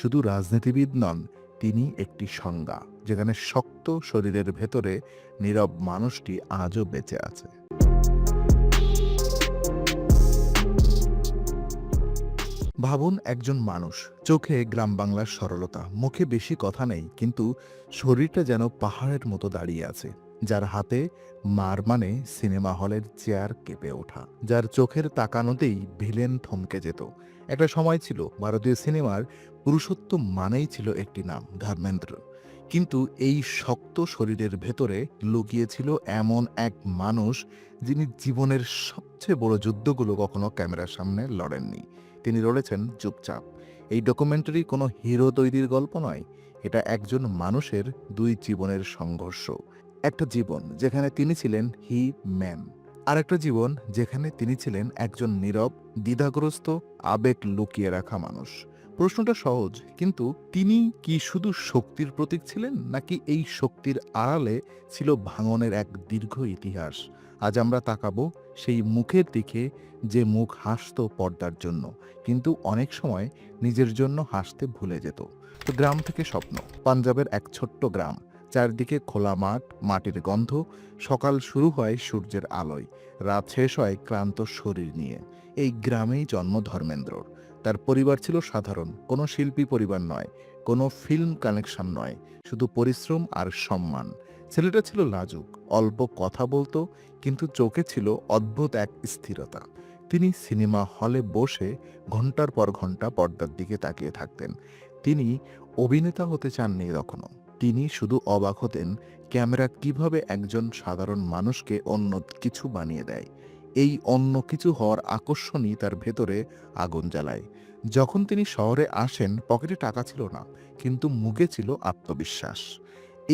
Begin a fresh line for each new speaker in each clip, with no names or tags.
শুধু রাজনীতিবিদ নন, তিনি একটি সংজ্ঞা, যেখানে শক্ত শরীরের ভেতরে নীরব মানুষটি আজও বেঁচে আছে। ভাবুন, একজন মানুষ, চোখে গ্রাম বাংলার সরলতা, মুখে বেশি কথা নেই, কিন্তু শরীরটা যেন পাহাড়ের মতো দাঁড়িয়ে আছে। যার হাতে মার মানে সিনেমা হলের চেয়ার কেঁপে ওঠা, যার চোখের তাকানোতেই ভিলেন থমকে যেত। একটা সময় ছিল ভারতীয় সিনেমার পুরুষোত্তম মানেই ছিল একটি নাম, ধর্মেন্দ্র। কিন্তু এই শক্ত শরীরের ভেতরে লুকিয়েছিল এমন এক মানুষ, যিনি জীবনের সবচেয়ে বড় যুদ্ধগুলো কখনো ক্যামেরার সামনে লড়েননি। তিনি লড়েছেন চুপচাপ। এই ডকুমেন্টারি কোনো হিরো তৈরির গল্প নয়, এটা একজন মানুষের দুই জীবনের সংঘর্ষ। একটা জীবন যেখানে তিনি ছিলেন হি ম্যান, আর একটা জীবন যেখানে তিনি ছিলেন একজন নীরব, দ্বিধাগ্রস্ত, আবেগ লুকিয়ে রাখা মানুষ। প্রশ্নটা সহজ, কিন্তু তিনি কি শুধু শক্তির প্রতীক ছিলেন, নাকি এই শক্তির আড়ালে ছিল ভাঙনের এক দীর্ঘ ইতিহাস? আজ আমরা তাকাবো সেই মুখের দিকে, যে মুখ হাসতো পর্দার জন্য, কিন্তু অনেক সময় নিজের জন্য হাসতে ভুলে যেত। তো গ্রাম থেকে স্বপ্ন। পাঞ্জাবের এক ছোট্ট গ্রাম, চারদিকে খোলা মাঠ, মাটির গন্ধ। সকাল শুরু হয় সূর্যের আলোয়, রাত শেষ হয় ক্লান্ত শরীর নিয়ে। এই গ্রামেই জন্ম ধর্মেন্দ্রর। তার পরিবার ছিল সাধারণ, কোনো শিল্পী পরিবার নয়, কোনো ফিল্ম কানেকশন নয়, শুধু পরিশ্রম আর সম্মান। ছেলেটা ছিল লাজুক, অল্প কথা বলতো, কিন্তু চোখে ছিল অদ্ভুত এক স্থিরতা। তিনি সিনেমা হলে বসে ঘন্টার পর ঘন্টা পর্দার দিকে তাকিয়ে থাকতেন। তিনি অভিনেতা হতে চাননি কখনো। তিনি শুধু অবাক হতেন, ক্যামেরা কিভাবে একজন সাধারণ মানুষকে অন্য কিছু বানিয়ে দেয়। এই অন্য কিছু হওয়ার আকর্ষণই তার ভেতরে আগুন জ্বালায়। যখন তিনি শহরে আসেন, পকেটে টাকা ছিল না, কিন্তু মুখে ছিল আত্মবিশ্বাস।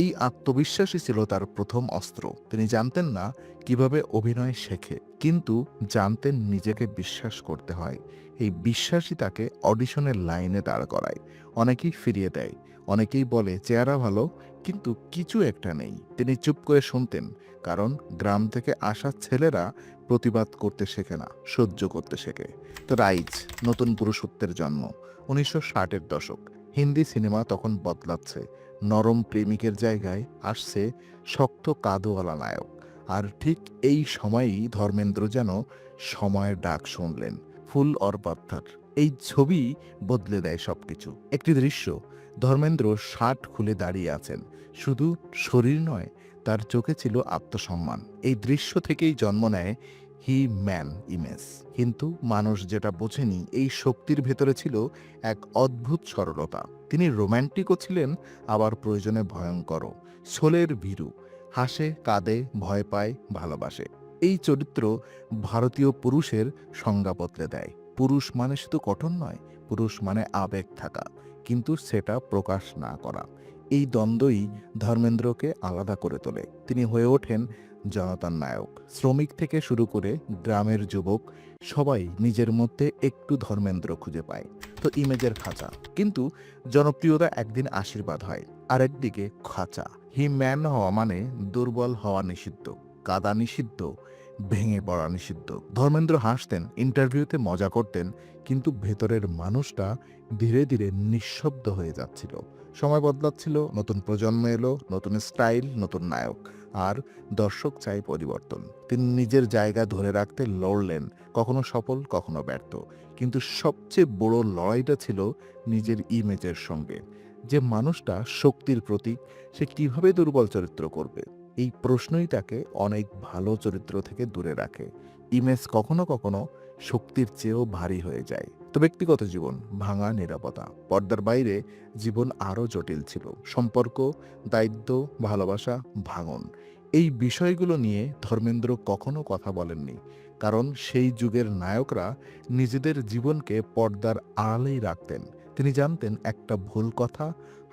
এই আত্মবিশ্বাসই ছিল তার প্রথম অস্ত্র। তিনি জানতেন না কিভাবে অভিনয় শেখে, কিন্তু জানতেন নিজেকে বিশ্বাস করতে হয়। এই বিশ্বাসই তাকে অডিশনের লাইনে দাঁড় করায়। অনেকেই ফিরিয়ে দেয়, অনেকেই বলে চেহারা ভালো, কিন্তু কিছু একটা নেই। তিনি চুপ করে শুনতেন, কারণ গ্রাম থেকে আসা ছেলেরা প্রতিবাদ করতে শেখে না, সহ্য করতে শেখে। তো রাইজ, নতুন পুরুষত্বের জন্ম। 1960-এর দশক, হিন্দি সিনেমা তখন বদলাচ্ছে। নরম প্রেমিকের জায়গায় আসছে শক্ত কাঁধওয়ালা নায়ক। আর ঠিক এই সময়েই ধর্মেন্দ্র যেন সময়ের ডাক শুনলেন, ফুল অর পাত্থর। এই ছবি বদলে দেয় সবকিছু। একটি দৃশ্য, ধর্মেন্দ্র শার্ট খুলে দাঁড়িয়ে আছেন। শুধু শরীর নয়, তার চোখে ছিল আত্মসম্মান। এই দৃশ্য থেকেই জন্ম নেয় হি ম্যান ইমেজ। কিন্তু মানুষ যেটা বোঝেনি, এই শক্তির ভেতরে ছিল এক অদ্ভুত সরলতা। তিনি রোম্যান্টিকও ছিলেন, আবার প্রয়োজনে ভয়ঙ্করও। সোলের ভীরু, হাসে, কাঁদে, ভয় পায়, ভালোবাসে। এই চরিত্র ভারতীয় পুরুষের সংজ্ঞা বদলে দেয়। পুরুষ মানে শুধু গঠন নয়, পুরুষ মানে আবেগ থাকা, কিন্তু সেটা প্রকাশ না করা। এই দ্বন্দ্বই ধর্মেন্দ্রকে আলাদা করে তোলে। তিনি হয়ে ওঠেন জনতার নায়ক। শ্রমিক থেকে শুরু করে গ্রামের যুবক, সবাই নিজের মধ্যে একটু ধর্মেন্দ্র খুঁজে পায়। তো ইমেজের খাঁচা, কিন্তু জনপ্রিয়তা একদিন আশীর্বাদ হয়, আরেকদিকে খাঁচা। হি ম্যান হওয়া মানে দুর্বল হওয়া নিষিদ্ধ, কাদা নিষিদ্ধ, ভেঙে পড়া নিষিদ্ধ। ধর্মেন্দ্র হাসতেন, ইন্টারভিউতে মজা করতেন, কিন্তু ভেতরের মানুষটা ধীরে ধীরে নিঃশব্দ হয়ে যাচ্ছিল। সময় বদলাচ্ছিল, নতুন প্রজন্ম এলো, নতুন স্টাইল, নতুন নায়ক, আর দর্শক চাই পরিবর্তন। তিনি নিজের জায়গা ধরে রাখতে লড়লেন, কখনো সফল, কখনো ব্যর্থ। কিন্তু সবচেয়ে বড় লড়াইটা ছিল নিজের ইমেজের সঙ্গে। যে মানুষটা শক্তির প্রতীক, সে কিভাবে দুর্বল চরিত্র করবে? এই প্রশ্নই তাকে অনেক ভালো চরিত্র থেকে দূরে রাখে। ইমেজ কখনো কখনো শক্তির চেয়েও ভারী হয়ে যায়। তো ব্যক্তিগত জীবন, ভাঙা নীরবতা। পর্দার বাইরে জীবন আরও জটিল ছিল। সম্পর্ক, দায়িত্ব, ভালোবাসা, ভাঙন। এই বিষয়গুলো নিয়ে ধর্মেন্দ্র কখনো কথা বলেননি, কারণ সেই যুগের নায়করা নিজেদের জীবনকে পর্দার আড়ালেই রাখতেন। তিনি জানতেন একটা ভুল কথা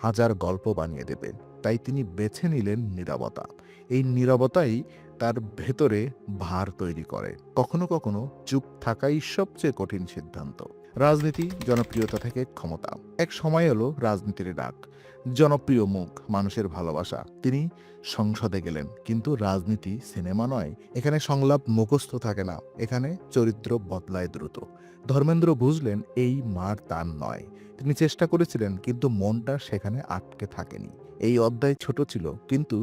হাজার গল্প বানিয়ে দেবে, তাই তিনি বেছে নিলেন নীরবতা। এই নীরবতাই তার ভেতরে ভার তৈরি করে। কখনো কখনো চুপ থাকাই সবচেয়ে কঠিন সিদ্ধান্ত। রাজনীতি জনপ্রিয়তা থেকে ক্ষমতা। এক সময় এলো রাজনীতির ডাক, জনপ্রিয় মুখ, মানুষের ভালোবাসা। তিনি সংসদে গেলেন, কিন্তু রাজনীতি সিনেমা নয়। এখানে সংলাপ মুখস্থ থাকে না, এখানে চরিত্র বদলায় দ্রুত। ধর্মেন্দ্র বুঝলেন এই মার তার নয়। তিনি চেষ্টা করেছিলেন, কিন্তু মনটা সেখানে আটকে থাকেনি। এই অধ্যায় ছোট ছিল, কিন্তু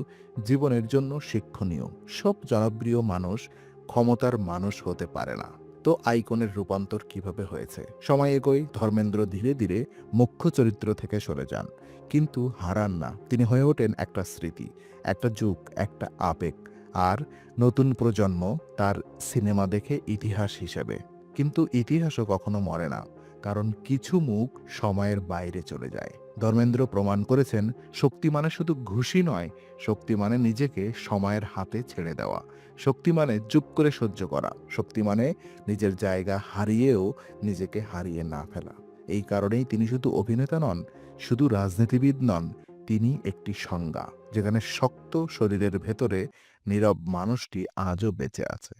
জীবনের জন্য শিক্ষণীয়। সব জনপ্রিয় মানুষ ক্ষমতার মানুষ হতে পারে না। তো আইকনের রূপান্তর কিভাবে হয়েছে? সময় এগোয়, ধর্মেন্দ্র ধীরে ধীরে মুখ্য চরিত্র থেকে সরে যান, কিন্তু হারান না। তিনি হয়ে ওঠেন একটা স্মৃতি, একটা যুগ, একটা আবেগ। আর নতুন প্রজন্ম তার সিনেমা দেখে ইতিহাস হিসেবে। কিন্তু ইতিহাসও কখনো মরে না, কারণ কিছু মুখ সময়ের বাইরে চলে যায়। ধর্মেন্দ্র প্রমাণ করেছেন, শক্তি মানে শুধু ঘুষি নয়, শক্তি মানে নিজেকে সময়ের হাতে ছেড়ে দেওয়া। শক্তি মানে চুপ করে সহ্য করা। শক্তি মানে নিজের জায়গা হারিয়েও নিজেকে হারিয়ে না ফেলা। এই কারণেই তিনি শুধু অভিনেতা নন, শুধু রাজনীতিবিদ নন, তিনি একটি সংজ্ঞা, যেখানে শক্ত শরীরের ভেতরে নীরব মানুষটি আজও বেঁচে আছে।